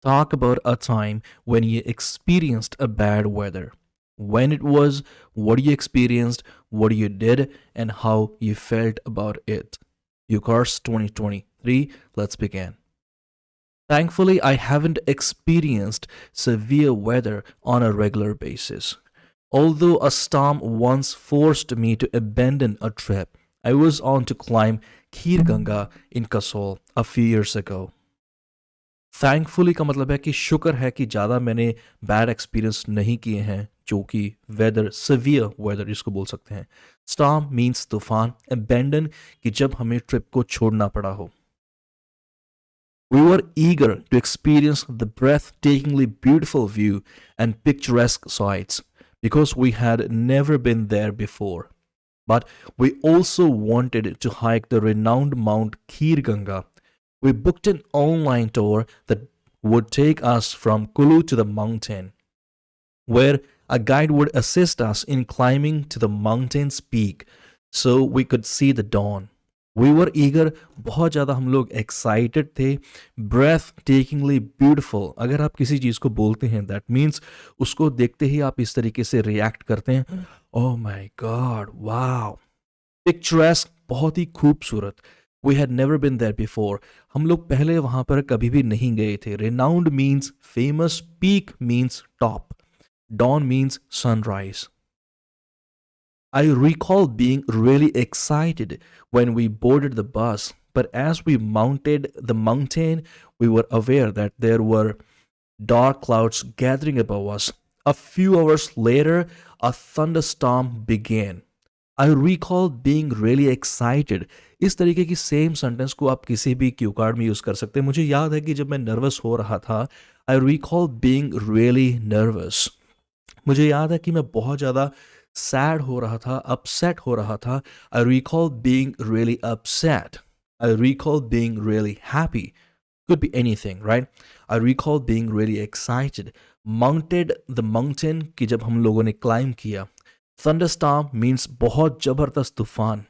Talk about a time when you experienced a bad weather. When it was, what you experienced, what you did, and how you felt about it. UCARS 2023, let's begin. Thankfully, I haven't experienced severe weather on a regular basis. Although a storm once forced me to abandon a trip, I was on to climb Kheer Ganga in Kasol a few years ago. Thankfully का मतलब है कि शुक्र है कि ज़्यादा मैंने bad experience नहीं किए हैं जो कि वेदर सिवियर वेदर जिसको बोल सकते हैं. स्टॉर्म मीन्स तूफान, अबैंडन कि जब हमें ट्रिप को छोड़ना पड़ा हो. We were eager to experience the breathtakingly beautiful view and picturesque sights because we had never been there before. But we also wanted to hike the renowned Mount Kheer Ganga. We booked an online tour that would take us from Kulu to the mountain, where a guide would assist us in climbing to the mountain's peak so we could see the dawn. We were eager, बहुत ज़्यादा हम लोग excited थे. Breathtakingly beautiful. अगर आप किसी चीज़ को बोलते हैं that means उसको देखते ही आप इस तरीके से react करते हैं. Oh my God, wow. Picturesque, बहुत ही खूबसूरत. We had never been there before. हम लोग पहले वहाँ पर कभी भी नहीं गए थे. Renowned means famous, peak means top, dawn means sunrise. I recall being really excited when we boarded the bus, but as we mounted the mountain, we were aware that there were dark clouds gathering above us. A few hours later, a thunderstorm began. I recall being really excited. इस तरीके की same sentence को आप किसी भी Q card में use कर सकते हैं. मुझे याद है कि जब मैं नर्वस हो रहा था, I recall being really nervous. मुझे याद है कि मैं बहुत ज़्यादा सैड हो रहा था, अपसेट हो रहा था. I recall being really upset. I recall being really happy. Could be anything, right? I recall being really excited. Mounted the mountain कि जब हम लोगों ने climb किया. Thunderstorm means बहुत ज़बरदस्त तूफान.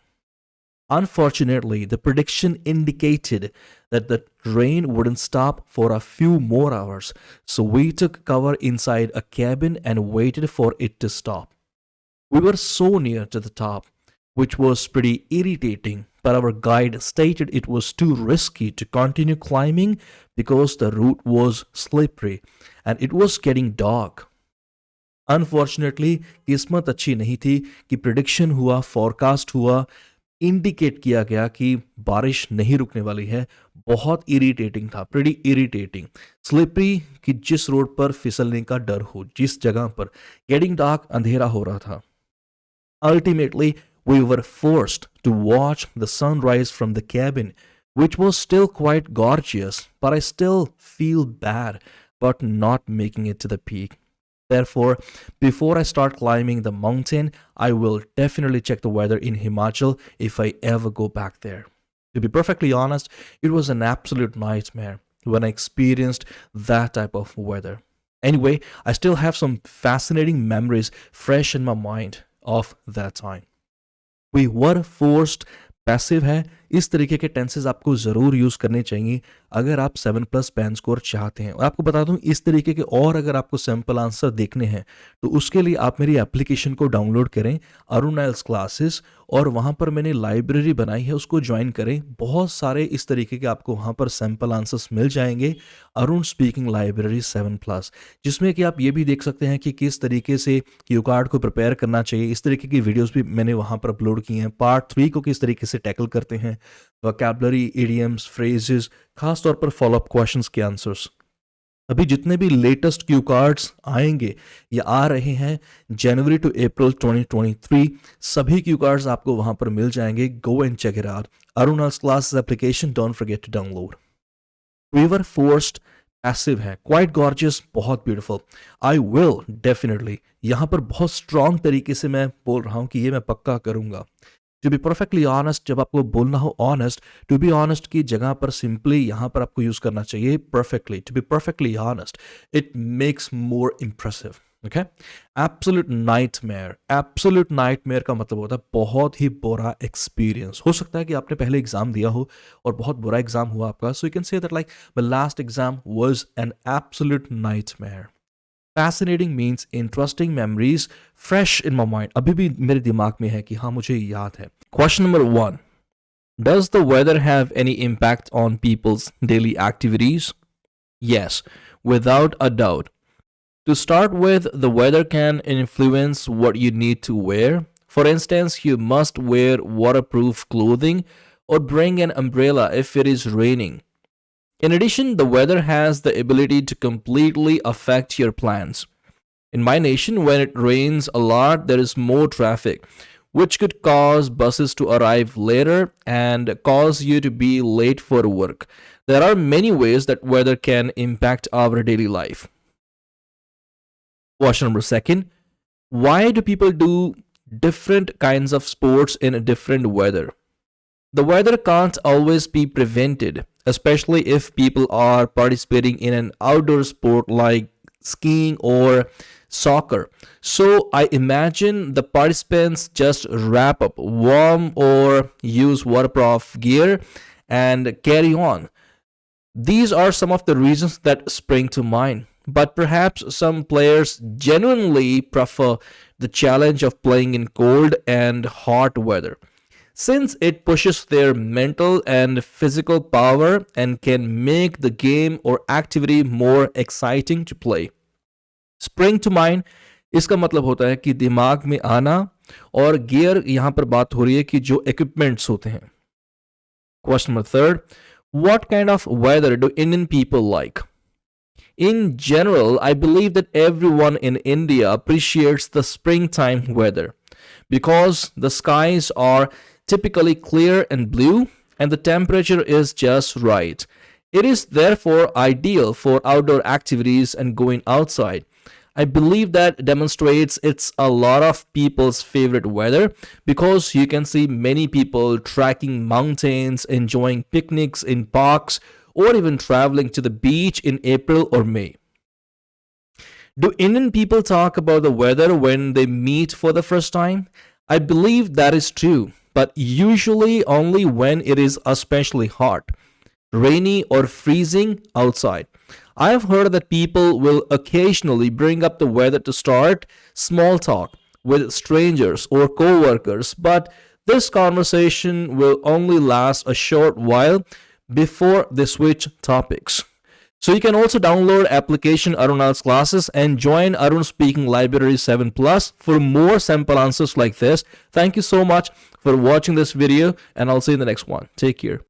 Unfortunately, the prediction indicated that the rain wouldn't stop for a few more hours, so we took cover inside a cabin and waited for it to stop. We were so near to the top, which was pretty irritating, but our guide stated it was too risky to continue climbing because the route was slippery and it was getting dark. Unfortunately, किस्मत अच्छी नहीं थी कि prediction हुआ, forecast हुआ, indicate किया गया कि बारिश नहीं रुकने वाली है. बहुत इरिटेटिंग था, प्रीटी इरिटेटिंग. स्लिपरी कि जिस रोड पर फिसलने का डर हो, जिस जगह पर. गेटिंग डार्क, अंधेरा हो रहा था. Ultimately, we were forced to watch the sunrise from the cabin, which was still quite gorgeous, but I still feel bad about not making it to the peak. Therefore, before I start climbing the mountain, I will definitely check the weather in Himachal if I ever go back there. To be perfectly honest, it was an absolute nightmare when I experienced that type of weather. Anyway, I still have some fascinating memories fresh in my mind of that time. We were forced, passive है. इस तरीके के tenses आपको ज़रूर use करने चाहिए अगर आप 7+ पैन स्कोर चाहते हैं. और आपको बता दूं, इस तरीके के और अगर आपको सैम्पल आंसर देखने हैं तो उसके लिए आप मेरी एप्लीकेशन को डाउनलोड करें, अरुण आइल्स क्लासेस, और वहाँ पर मैंने लाइब्रेरी बनाई है, उसको ज्वाइन करें. बहुत सारे इस तरीके के आपको वहाँ पर सैम्पल आंसर्स मिल जाएंगे. अरुण स्पीकिंग लाइब्रेरी 7+, जिसमें कि आप ये भी देख सकते हैं कि किस तरीके से क्यू कार्ड को प्रिपेयर करना चाहिए. इस तरीके की वीडियोज़ भी मैंने वहाँ पर अपलोड की हैं. पार्ट 3 को किस तरीके से टैकल करते हैं, वोकैबुलरी, इडियम्स, फ्रेजेस, खास तौर पर फॉलोअप क्वेश्चंस के आंसर्स. अभी जितने भी लेटेस्ट क्यू कार्ड्स आएंगे या आ रहे हैं जनवरी टू अप्रैल 2023, सभी क्यू कार्ड्स आपको वहां पर मिल जाएंगे. Go and check it out. Arun isles classes application, don't forget to download. We were forced, passive है, क्वाइट गॉर्जियस, बहुत ब्यूटीफुल. आई विल डेफिनेटली, यहाँ पर बहुत स्ट्रांग तरीके से मैं बोल रहा हूँ कि ये मैं पक्का करूँगा. टू बी परफेक्टली ऑनेस्ट, जब आपको बोलना हो ऑनेस्ट, टू बी ऑनेस्ट की जगह पर सिंपली यहाँ पर आपको यूज़ करना चाहिए perfectly. To be perfectly honest, it makes more impressive. Okay, absolute nightmare का मतलब होता है बहुत ही बुरा एक्सपीरियंस। हो सकता है कि आपने पहले एग्जाम दिया हो और बहुत बुरा एग्जाम हुआ आपका, so you can say that like the last exam was an absolute nightmare. Fascinating means interesting memories fresh in my mind, अभी भी मेरे दिमाग में है कि हाँ मुझे याद है। Question number 1, does the weather have any impact on people's daily activities? Yes, without a doubt. To start with, the weather can influence what you need to wear. For instance, you must wear waterproof clothing or bring an umbrella if it is raining. In addition, the weather has the ability to completely affect your plans. In my nation, when it rains a lot, there is more traffic, which could cause buses to arrive later and cause you to be late for work. There are many ways that weather can impact our daily life. Question number 2, why do people do different kinds of sports in different weather? The weather can't always be prevented, especially if people are participating in an outdoor sport like skiing or soccer. So I imagine the participants just wrap up warm or use waterproof gear and carry on. These are some of the reasons that spring to mind. But perhaps some players genuinely prefer the challenge of playing in cold and hot weather, since it pushes their mental and physical power and can make the game or activity more exciting to play. Spring to mind इसका मतलब होता है कि दिमाग में आना, और gear यहां पर बात हो रही है कि जो इक्विपमेंट्स होते हैं। Question number 3, what kind of weather do Indian people like? In general, I believe that everyone in India appreciates the springtime weather because the skies are typically clear and blue and the temperature is just right. It is therefore ideal for outdoor activities and going outside. I believe that demonstrates it's a lot of people's favorite weather because you can see many people trekking mountains, enjoying picnics in parks, or even traveling to the beach in April or May. Do Indian people talk about the weather when they meet for the first time? I believe that is true, but usually only when it is especially hot, rainy, or freezing outside. I have heard that people will occasionally bring up the weather to start small talk with strangers or co-workers, but this conversation will only last a short while before they switch topics. So you can also download application Arun IELTS classes and join Arun Speaking Library 7 Plus for more sample answers like this. Thank you so much for watching this video, and I'll see you in the next one. Take care.